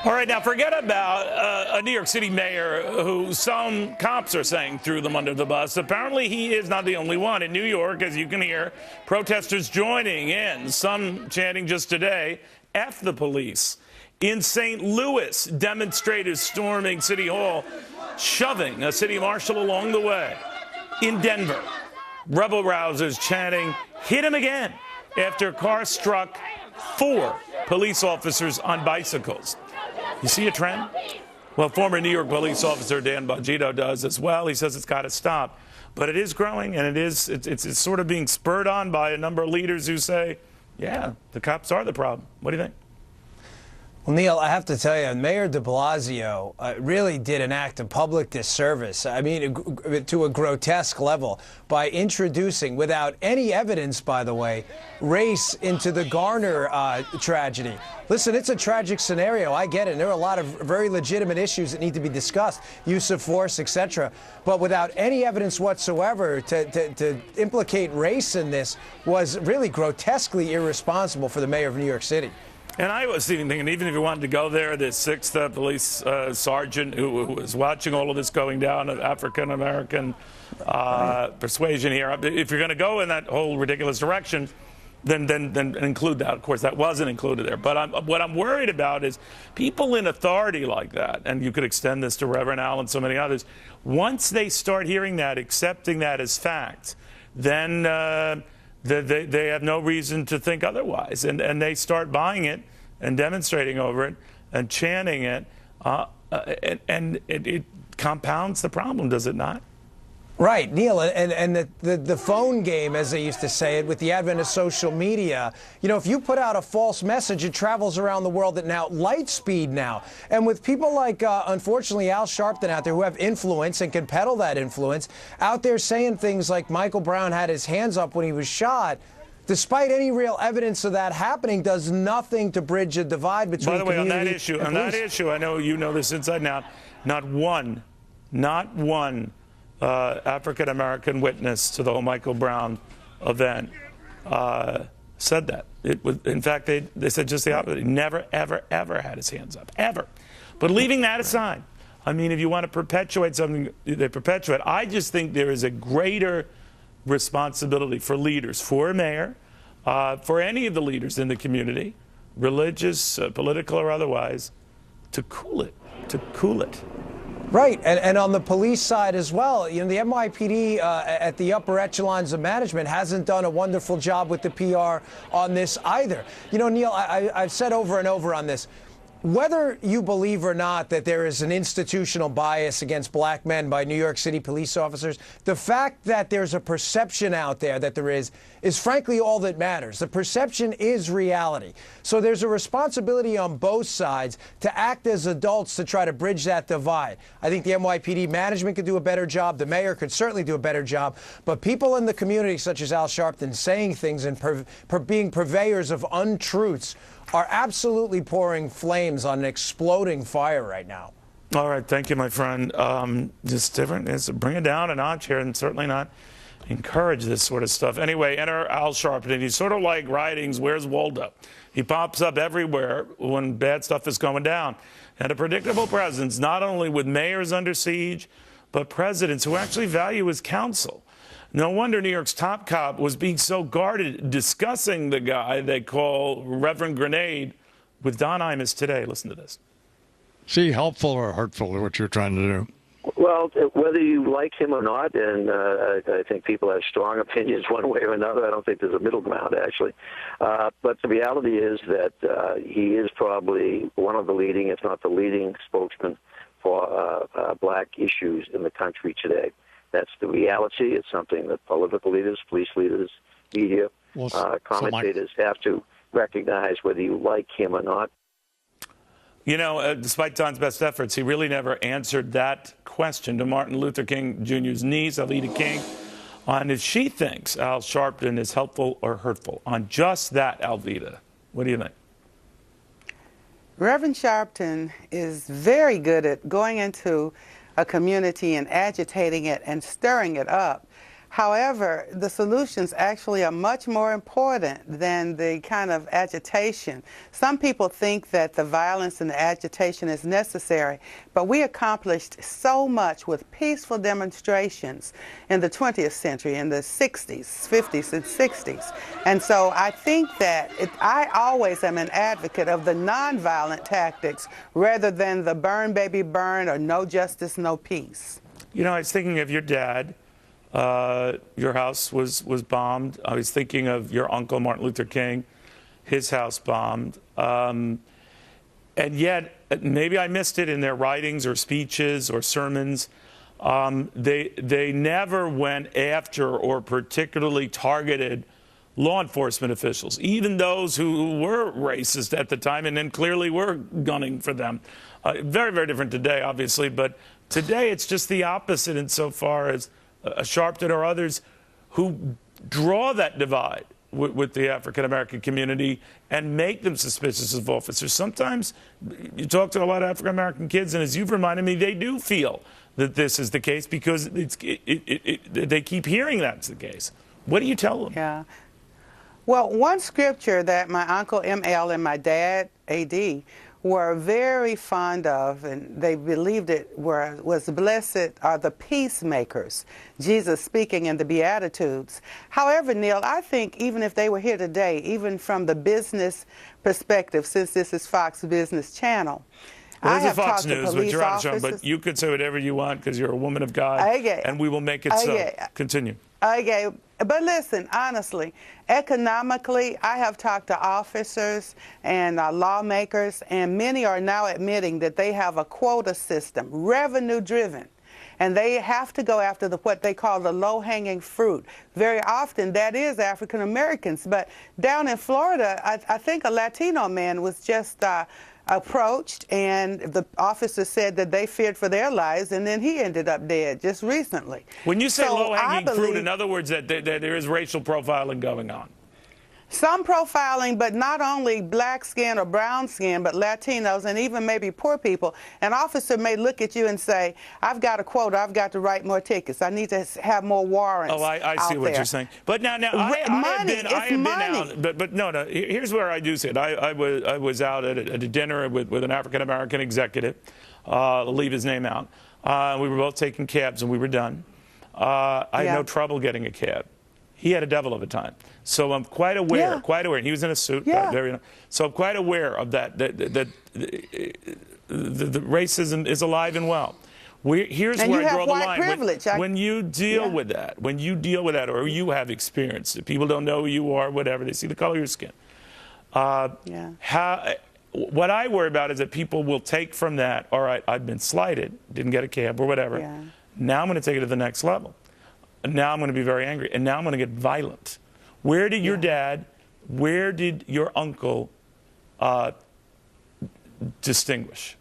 All right, now forget about a New York City mayor who some cops are saying threw them under the bus. Apparently, he is not the only one. In New York, as you can hear, protesters joining in, some chanting just today, F the police. In St. Louis, demonstrators storming City Hall, shoving a city marshal along the way. In Denver, rebel rousers chanting, hit him again, after a car struck 4 police officers on bicycles. You see a trend? Well, former New York police officer Dan Bongino does as well. He says it's got to stop. But it is growing, and it's sort of being spurred on by a number of leaders who say, yeah, the cops are the problem. What do you think? Well, Neil, I have to tell you, Mayor de Blasio really did an act of public disservice, I mean, to a grotesque level, by introducing, without any evidence, by the way, race into the Garner tragedy. Listen, it's a tragic scenario. I get it. And there are a lot of very legitimate issues that need to be discussed, use of force, etc. But without any evidence whatsoever to implicate race in this was really grotesquely irresponsible for the mayor of New York City. And I was even thinking, even if you wanted to go there, the 6th police sergeant who was watching all of this going down, an African-American persuasion here, if you're going to go in that whole ridiculous direction, then include that. Of course, that wasn't included there. But what I'm worried about is people in authority like that, and you could extend this to Reverend Al and so many others, once they start hearing that, accepting that as fact, then they have no reason to think otherwise, and they start buying it and demonstrating over it and chanting it, and it compounds the problem, does it not? Right, Neil, and the phone game, as they used to say it, with the advent of social media, you know, if you put out a false message, it travels around the world at now light speed now. And with people like, unfortunately, Al Sharpton out there who have influence and can peddle that influence, out there saying things like Michael Brown had his hands up when he was shot, despite any real evidence of that happening, does nothing to bridge a divide between By the way, community on that issue, I know you know this inside and out, not one African-American witness to the whole Michael Brown event said that. It was, in fact, they said just the opposite. He never, ever, ever had his hands up, ever. But leaving that aside, I mean, if you want to perpetuate something, they perpetuate. I just think there is a greater responsibility for leaders, for a mayor, for any of the leaders in the community, religious, political or otherwise, to cool it, Right, and on the police side as well, you know, the NYPD at the upper echelons of management hasn't done a wonderful job with the PR on this either. You know, Neil, I've said over and over on this, whether you believe or not that there is an institutional bias against black men by New York City police officers, the fact that there's a perception out there that there is frankly all that matters. The perception is reality. So there's a responsibility on both sides to act as adults to try to bridge that divide. I think the NYPD management could do a better job. The mayor could certainly do a better job. But people in the community, such as Al Sharpton, saying things and being purveyors of untruths are absolutely pouring flames on an exploding fire right now. All right, thank you, my friend. Just different. It's bring it down a notch here, and certainly not encourage this sort of stuff. Anyway, enter Al Sharpton. He's sort of like writings, Where's Waldo? He pops up everywhere when bad stuff is going down. And a predictable presence, not only with mayors under siege, but presidents who actually value his counsel. No wonder New York's top cop was being so guarded discussing the guy they call Reverend Grenade with Don Imus today. Listen to this. See, helpful or hurtful is what you're trying to do. Well, whether you like him or not, and I think people have strong opinions one way or another. I don't think there's a middle ground, actually. But the reality is that he is probably one of the leading, if not the leading, spokesman for black issues in the country today. That's the reality. It's something that political leaders, police leaders, media, commentators have to recognize, whether you like him or not. You know, despite Don's best efforts, he really never answered that question to Martin Luther King Jr.'s niece, Alveda King, on if she thinks Al Sharpton is helpful or hurtful. On just that, Alveda, what do you think? Reverend Sharpton is very good at going into a community and agitating it and stirring it up. However, the solutions actually are much more important than the kind of agitation. Some people think that the violence and the agitation is necessary, but we accomplished so much with peaceful demonstrations in the 20th century, in the 60s, 50s, and 60s. And so I think that I always am an advocate of the nonviolent tactics rather than the burn, baby, burn, or no justice, no peace. You know, I was thinking of your dad. Your house was bombed. I was thinking of your uncle, Martin Luther King, his house bombed. And yet, maybe I missed it in their writings or speeches or sermons. They never went after or particularly targeted law enforcement officials, even those who were racist at the time and then clearly were gunning for them. Very, very different today, obviously, but today it's just the opposite insofar as Sharpton or others who draw that divide with the African-American community and make them suspicious of officers. Sometimes you talk to a lot of African-American kids, and as you've reminded me, they do feel that this is the case because they keep hearing that's the case. What do you tell them? Yeah. Well, one scripture that my uncle M.L. and my dad, A.D., were very fond of, and they believed it was blessed are the peacemakers, Jesus speaking in the Beatitudes. However, Neil, I think even if they were here today, even from the business perspective, since this is Fox Business Channel, well, I have Fox talked News, to police but you're on the show, officers. but you could say whatever you want because you're a woman of God, and we will make it so. Continue. Okay, but listen, honestly, economically, I have talked to officers and lawmakers, and many are now admitting that they have a quota system, revenue-driven, and they have to go after what they call the low-hanging fruit. Very often, that is African Americans, but down in Florida, I think a Latino man was just approached, and the officer said that they feared for their lives, and then he ended up dead just recently. When you say low-hanging fruit, in other words, that there is racial profiling going on. Some profiling, but not only black skin or brown skin, but Latinos and even maybe poor people. An officer may look at you and say, I've got a quota, I've got to write more tickets, I need to have more warrants. Oh, I see what you're saying. But now I have been out, but no, here's where I do see it. I was out at a dinner with an African-American executive, I'll leave his name out. We were both taking cabs and we were done. I had no trouble getting a cab. He had a devil of a time. So I'm quite aware, and he was in a suit. So I'm quite aware of that the racism is alive and well. Here's where I draw the line. When you deal with that, or you have experience, if people don't know who you are, whatever, they see the color of your skin. What I worry about is that people will take from that, all right, I've been slighted, didn't get a cab or whatever. Now I'm going to take it to the next level. Now I'm going to be very angry, and now I'm going to get violent. Where did your dad, where did your uncle distinguish?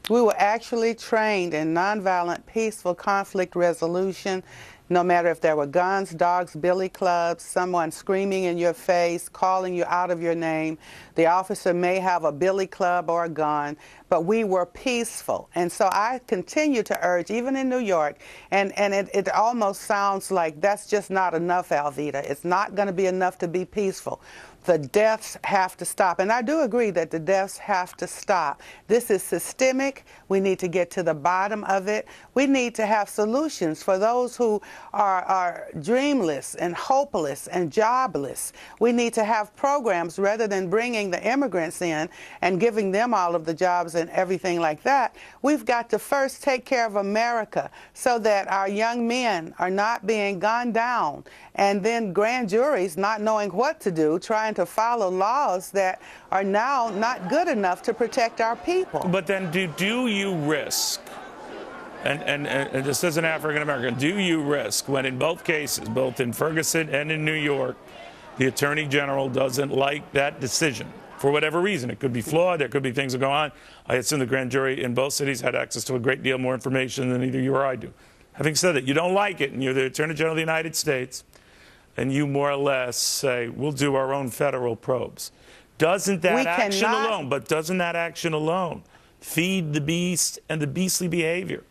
We were actually trained in nonviolent, peaceful conflict resolution, no matter if there were guns, dogs, billy clubs, someone screaming in your face, calling you out of your name. The officer may have a billy club or a gun, but we were peaceful. And so I continue to urge, even in New York, and it almost sounds like that's just not enough, Alvita. It's not going to be enough to be peaceful. The deaths have to stop. And I do agree that the deaths have to stop. This is systemic. We need to get to the bottom of it. We need to have solutions for those who are dreamless and hopeless and jobless. We need to have programs rather than bringing the immigrants in and giving them all of the jobs and everything like that. We've got to first take care of America so that our young men are not being gunned down, and then grand juries not knowing what to do, trying to follow laws that are now not good enough to protect our people. But then do you risk, and just as an African American, do you risk when in both cases, both in Ferguson and in New York, the Attorney General doesn't like that decision for whatever reason? It could be flawed, there could be things that go on. I assume the grand jury in both cities had access to a great deal more information than either you or I do. Having said that, you don't like it, and you're the Attorney General of the United States, and you more or less say, we'll do our own federal probes. Doesn't that action alone feed the beast and the beastly behavior?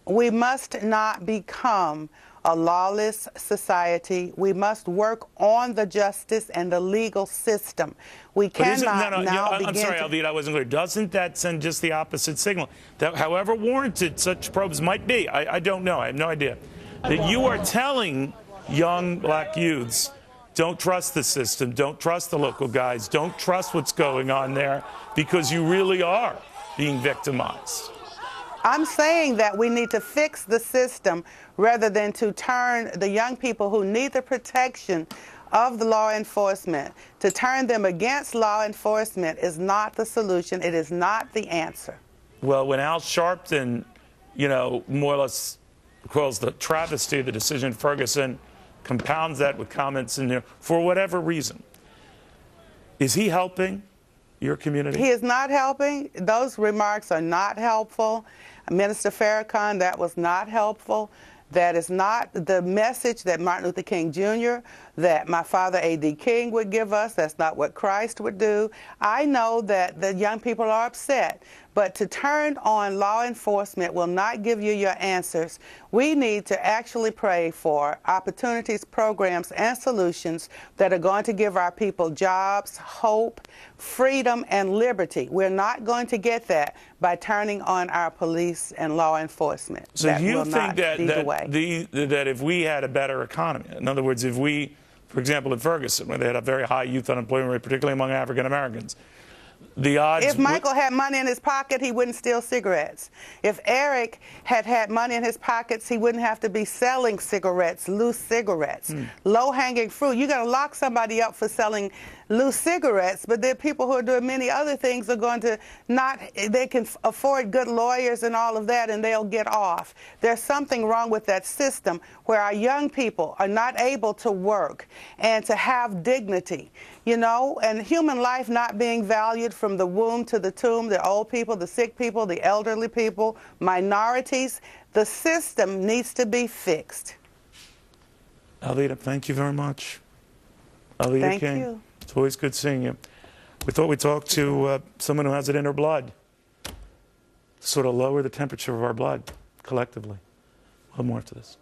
We must not become a lawless society. We must work on the justice and the legal system. We cannot now begin I'm sorry, Alvita, I wasn't clear. Doesn't that send just the opposite signal? That however warranted such probes might be, I don't know, I have no idea, that you are telling young black youths, don't trust the system, don't trust the local guys, don't trust what's going on there, because you really are being victimized. I'm saying that we need to fix the system rather than to turn the young people who need the protection of the law enforcement. To turn them against law enforcement is not the solution. It is not the answer. Well, when Al Sharpton, more or less calls the travesty of the decision in Ferguson, compounds that with comments in there for whatever reason, is he helping your community? He is not helping. Those remarks are not helpful. Minister Farrakhan, that was not helpful. That is not the message that Martin Luther King Jr., that my father A.D. King would give us. That's not what Christ would do. I know that the young people are upset, but to turn on law enforcement will not give you your answers. We need to actually pray for opportunities, programs, and solutions that are going to give our people jobs, hope, freedom, and liberty. We're not going to get that by turning on our police and law enforcement. So that you will think not be the way. that if we had a better economy, in other words, if we, for example, in Ferguson, where they had a very high youth unemployment rate, particularly among African Americans, the odds... If Michael had money in his pocket, he wouldn't steal cigarettes. If Eric had money in his pockets, he wouldn't have to be selling cigarettes, loose cigarettes. Low-hanging fruit. You're going to lock somebody up for selling loose cigarettes, but there are people who are doing many other things are going to not, they can afford good lawyers and all of that, and they'll get off. There's something wrong with that system where our young people are not able to work and to have dignity, and human life not being valued from the womb to the tomb, the old people, the sick people, the elderly people, minorities. The system needs to be fixed. Alvita, thank you very much. Alvita Thank King. you. It's always good seeing you. We thought we'd talk to someone who has it in her blood, sort of lower the temperature of our blood collectively. We'll have more after this.